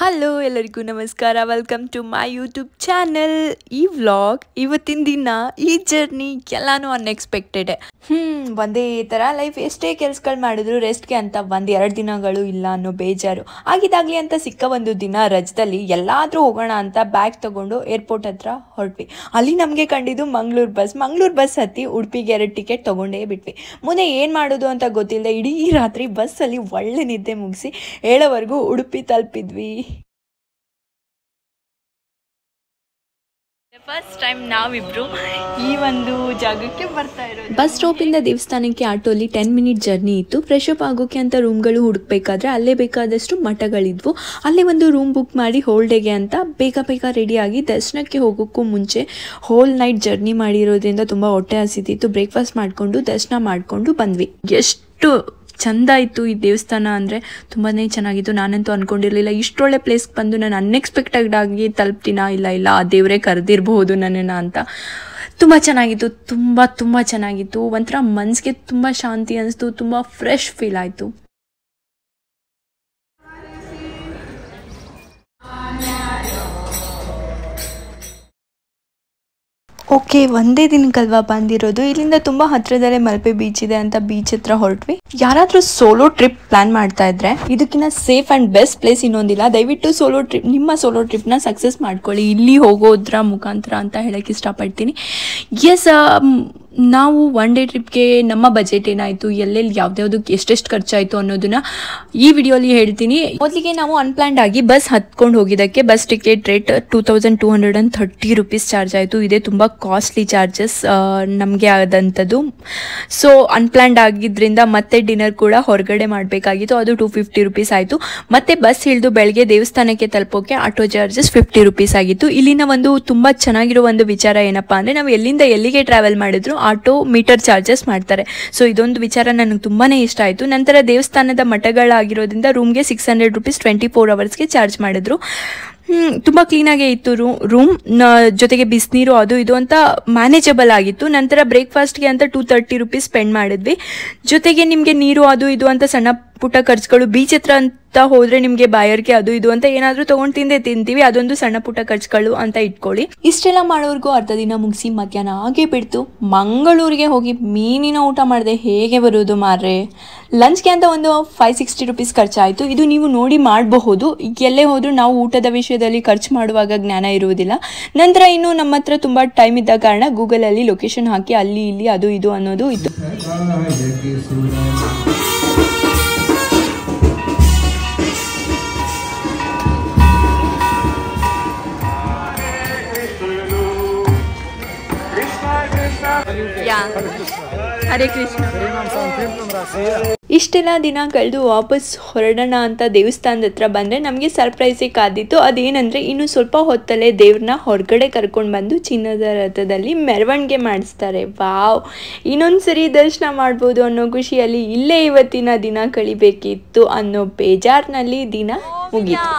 Hello ಎಲ್ಲರಿಗೂ ನಮಸ್ಕಾರ. Welcome to my YouTube channel. ಈ ವ್ಲಾಗ್ ಇವತ್ತಿನ ದಿನ ಈ ಜರ್ನಿ ಎಲ್ಲಾನು ಅನ್ಎಕ್ಸ್ಪೆಕ್ಟೆಡ್. ಒಂದೇ ಥರ ಲೈಫ್ ಎಷ್ಟೇ ಕೆಲಸಗಳು ಮಾಡಿದ್ರು ರೆಸ್ಟ್ಗೆ ಅಂತ 1-2 ದಿನಗಳು ಇಲ್ಲ ಅನ್ನೋ ಬೇಜಾರು ಆಗಿದಾಗಲಿ ಅಂತ ಸಿಕ್ಕ ಒಂದು ದಿನ ರಜದಲ್ಲಿ ಎಲ್ಲಾದರೂ ಹೋಗೋಣ ಅಂತ ಬ್ಯಾಗ್ ತಗೊಂಡು ಏರ್ಪೋರ್ಟ್ ಹತ್ರ ಹೊರಟ್ವಿ. ಅಲ್ಲಿ ನಮಗೆ ಕಂಡಿದ್ದು ಮಂಗಳೂರು ಬಸ್ ಹತ್ತಿ ಉಡುಪಿಗೆ 2 ಟಿಕೆಟ್ ತೊಗೊಂಡೇ ಬಿಟ್ವಿ. ಮುಂದೆ ಏನು ಮಾಡೋದು ಅಂತ ಗೊತ್ತಿಲ್ಲದೆ ಇಡೀ ರಾತ್ರಿ ಬಸ್ಸಲ್ಲಿ ಒಳ್ಳೆ ನಿದ್ದೆ ಮುಗಿಸಿ ಹೇಳೋವರೆಗೂ ಉಡುಪಿ ತಲುಪಿದ್ವಿ. ಫಸ್ಟ್ ಟೈಮ್ ನಾವಿಬ್ರು ಈ ಒಂದು ಜಾಗಕ್ಕೆ ಬರ್ತಾ ಇರೋದು. ಬಸ್ ಸ್ಟಾಪಿಂದ ದೇವಸ್ಥಾನಕ್ಕೆ ಆಟೋಲಿ 10 ಮಿನಿಟ್ ಜರ್ನಿ ಇತ್ತು. ಫ್ರೆಶ್ ಅಪ್ ಆಗೋಕೆ ಅಂತ ರೂಮ್ಗಳು ಹುಡುಕ್ಬೇಕಾದ್ರೆ ಅಲ್ಲೇ ಬೇಕಾದಷ್ಟು ಮಠಗಳಿದ್ವು. ಅಲ್ಲೇ ಒಂದು ರೂಮ್ ಬುಕ್ ಮಾಡಿ ಹೋಲ್ ಡೇಗೆ ಅಂತ ಬೇಗ ರೆಡಿಯಾಗಿ ದರ್ಶನಕ್ಕೆ ಹೋಗೋಕ್ಕೂ ಮುಂಚೆ ಹೋಲ್ ನೈಟ್ ಜರ್ನಿ ಮಾಡಿರೋದ್ರಿಂದ ತುಂಬ ಹೊಟ್ಟೆ ಹಸಿತಿತ್ತು. ಬ್ರೇಕ್ಫಾಸ್ಟ್ ಮಾಡಿಕೊಂಡು ದರ್ಶನ ಮಾಡಿಕೊಂಡು ಬಂದ್ವಿ. ಎಷ್ಟು ಚಂದ ಇತ್ತು ಈ ದೇವಸ್ಥಾನ ಅಂದರೆ ತುಂಬಾ ಚೆನ್ನಾಗಿತ್ತು. ನಾನಂತೂ ಅಂದ್ಕೊಂಡಿರಲಿಲ್ಲ ಇಷ್ಟೊಳ್ಳೆ ಪ್ಲೇಸ್ಗೆ ಬಂದು ನಾನು ಅನ್ಎಕ್ಸ್ಪೆಕ್ಟೆಡ್ ಆಗಿ ತಲುಪ್ತೀನ. ಇಲ್ಲ ಆ ದೇವರೇ ಕರೆದಿರಬಹುದು ನನ್ನನ್ನು ಅಂತ. ತುಂಬ ಚೆನ್ನಾಗಿತ್ತು, ತುಂಬ ಚೆನ್ನಾಗಿತ್ತು. ಒಂಥರ ಮನಸ್ಸಿಗೆ ತುಂಬ ಶಾಂತಿ ಅನಿಸ್ತು, ತುಂಬ ಫ್ರೆಶ್ ಫೀಲ್ ಆಯಿತು. ಓಕೆ, ಒಂದೇ ದಿನಕ್ಕಲ್ವಾ ಬಂದಿರೋದು. ಇಲ್ಲಿಂದ ತುಂಬ ಹತ್ತಿರದಲ್ಲೇ ಮಲ್ಪೆ ಬೀಚ್ ಇದೆ ಅಂತ ಬೀಚ್ ಹತ್ರ ಹೊರಟ್ವಿ. ಯಾರಾದರೂ ಸೋಲೋ ಟ್ರಿಪ್ ಪ್ಲಾನ್ ಮಾಡ್ತಾ ಇದ್ರೆ ಇದಕ್ಕಿಂತ ಸೇಫ್ ಆ್ಯಂಡ್ ಬೆಸ್ಟ್ ಪ್ಲೇಸ್ ಇನ್ನೊಂದಿಲ್ಲ. ದಯವಿಟ್ಟು ನಿಮ್ಮ ಸೋಲೋ ಟ್ರಿಪ್ನ ಸಕ್ಸಸ್ ಮಾಡ್ಕೊಳ್ಳಿ ಇಲ್ಲಿ ಹೋಗೋದ್ರ ಮುಖಾಂತರ ಅಂತ ಹೇಳಕ್ಕೆ ಇಷ್ಟಪಡ್ತೀನಿ. ಎಸ್, ನಾವು 1 ಡೇ ಟ್ರಿಪ್ಗೆ ನಮ್ಮ ಬಜೆಟ್ ಏನಾಯಿತು, ಎಲ್ಲೆಲ್ಲಿ ಯಾವ್ದ್ಯಾವ್ದಕ್ಕೆ ಎಷ್ಟೆಷ್ಟು ಖರ್ಚಾಯಿತು ಅನ್ನೋದನ್ನ ಈ ವಿಡಿಯೋಲಿ ಹೇಳ್ತೀನಿ. ಮೊದಲಿಗೆ ನಾವು ಅನ್ಪ್ಲಾನ್ಡ್ ಆಗಿ ಬಸ್ ಹತ್ಕೊಂಡು ಹೋಗಿದ್ದಕ್ಕೆ bus ticket rate 2230 rupees charge ಆಯಿತು. ಇದೇ ತುಂಬ ಕಾಸ್ಟ್ಲಿ ಚಾರ್ಜಸ್ ನಮಗೆ ಆದಂಥದ್ದು. ಸೊ ಅನ್ಪ್ಲಾನ್ಡ್ ಆಗಿದ್ದರಿಂದ ಮತ್ತೆ ಡಿನ್ನರ್ ಕೂಡ ಹೊರಗಡೆ ಮಾಡಬೇಕಾಗಿತ್ತು. ಅದು 250 ರೂಪೀಸ್ ಆಯಿತು. ಮತ್ತೆ ಬಸ್ ಇಳಿದು ಬೆಳಗ್ಗೆ ದೇವಸ್ಥಾನಕ್ಕೆ ತಲುಪೋಕೆ ಆಟೋ ಚಾರ್ಜಸ್ 50 ರೂಪೀಸ್ ಆಗಿತ್ತು. ಇಲ್ಲಿನ ಒಂದು ತುಂಬ ಚೆನ್ನಾಗಿರೋ ಒಂದು ವಿಚಾರ ಏನಪ್ಪ ಅಂದರೆ, ನಾವು ಎಲ್ಲಿಂದ ಎಲ್ಲಿಗೆ ಟ್ರಾವೆಲ್ ಮಾಡಿದ್ರು ಆಟೋ ಮೀಟರ್ ಚಾರ್ಜಸ್ ಮಾಡ್ತಾರೆ. ಸೊ ಇದೊಂದು ವಿಚಾರ ನನಗೆ ತುಂಬಾ ಇಷ್ಟ ಆಯಿತು. ನಂತರ ದೇವಸ್ಥಾನದ ಮಠಗಳಾಗಿರೋದ್ರಿಂದ ರೂಮ್ಗೆ 600 ರೂಪೀಸ್ 24 ಅವರ್ಸ್ಗೆ ಚಾರ್ಜ್ ಮಾಡಿದ್ರು. ತುಂಬ ಕ್ಲೀನಾಗೇ ಇತ್ತು ರೂಮ್, ಜೊತೆಗೆ ಬಿಸಿನೀರು ಅದು ಇದು ಅಂತ ಮ್ಯಾನೇಜಬಲ್ ಆಗಿತ್ತು. ನಂತರ ಬ್ರೇಕ್ಫಾಸ್ಟ್ಗೆ ಅಂತ 230 ರೂಪೀಸ್ ಸ್ಪೆಂಡ್ ಮಾಡಿದ್ವಿ. ಜೊತೆಗೆ ನಿಮಗೆ ನೀರು ಅದು ಇದು ಅಂತ ಸಣ್ಣ ಪುಟ್ಟ ಖರ್ಚುಗಳು, ಬೀಚ್ ಹತ್ರ ಅಂತ ಹೋದರೆ ನಿಮಗೆ ಬಾಯರ್ಗೆ ಅದು ಇದು ಅಂತ ಏನಾದರೂ ತೊಗೊಂಡು ತಿಂತೀವಿ, ಅದೊಂದು ಸಣ್ಣ ಪುಟ್ಟ ಖರ್ಚುಗಳು ಅಂತ ಇಟ್ಕೊಳ್ಳಿ. ಇಷ್ಟೆಲ್ಲ ಮಾಡೋರ್ಗೂ ಅರ್ಧ ದಿನ ಮುಗಿಸಿ ಮಧ್ಯಾಹ್ನ ಆಗೇ ಬಿಡ್ತು. ಮಂಗಳೂರಿಗೆ ಹೋಗಿ ಮೀನಿನ ಊಟ ಮಾಡಿದೆ, ಹೇಗೆ ಬರೋದು ಮಾರ್ರೆ. ಲಂಚ್ಗೆ ಅಂತ ಒಂದು 560 ರೂಪೀಸ್ ಖರ್ಚಾಯಿತು. ಇದು ನೀವು ನೋಡಿ ಮಾಡಬಹುದು. ಎಲ್ಲೇ ಹೋದರೂ ನಾವು ಊಟದ ವಿಷಯದಲ್ಲಿ ಖರ್ಚು ಮಾಡುವಾಗ ಜ್ಞಾನ ಇರುವುದಿಲ್ಲ. ನಂತರ ಇನ್ನು ನಮ್ಮ ಹತ್ರ ತುಂಬ ಟೈಮ್ ಇದ್ದ ಕಾರಣ ಗೂಗಲಲ್ಲಿ ಲೊಕೇಶನ್ ಹಾಕಿ ಅಲ್ಲಿ ಇಲ್ಲಿ ಅದು ಇದು ಅನ್ನೋದು ಇತ್ತು. ಹರೇ ಕೃಷ್ಣ. ಇಷ್ಟೆಲ್ಲ ದಿನ ಕಳೆದು ವಾಪಸ್ ಹೊರಡೋಣ ಅಂತ ದೇವಸ್ಥಾನದ ಹತ್ರ ಬಂದರೆ ನಮಗೆ ಸರ್ಪ್ರೈಸೇ ಕಾದಿತ್ತು. ಅದೇನಂದರೆ ಇನ್ನು ಸ್ವಲ್ಪ ಹೊತ್ತಲ್ಲೇ ದೇವ್ರನ್ನ ಹೊರಗಡೆ ಕರ್ಕೊಂಡು ಬಂದು ಚಿನ್ನದ ರಥದಲ್ಲಿ ಮೆರವಣಿಗೆ ಮಾಡಿಸ್ತಾರೆ. ವಾವ್, ಇನ್ನೊಂದ್ಸರಿ ದರ್ಶನ ಮಾಡ್ಬೋದು ಅನ್ನೋ ಖುಷಿಯಲ್ಲಿ ಇಲ್ಲೇ ಇವತ್ತಿನ ದಿನ ಕಳಿಬೇಕಿತ್ತು ಅನ್ನೋ ಬೇಜಾರಿನಲ್ಲಿ ದಿನ ಮುಗೀತು.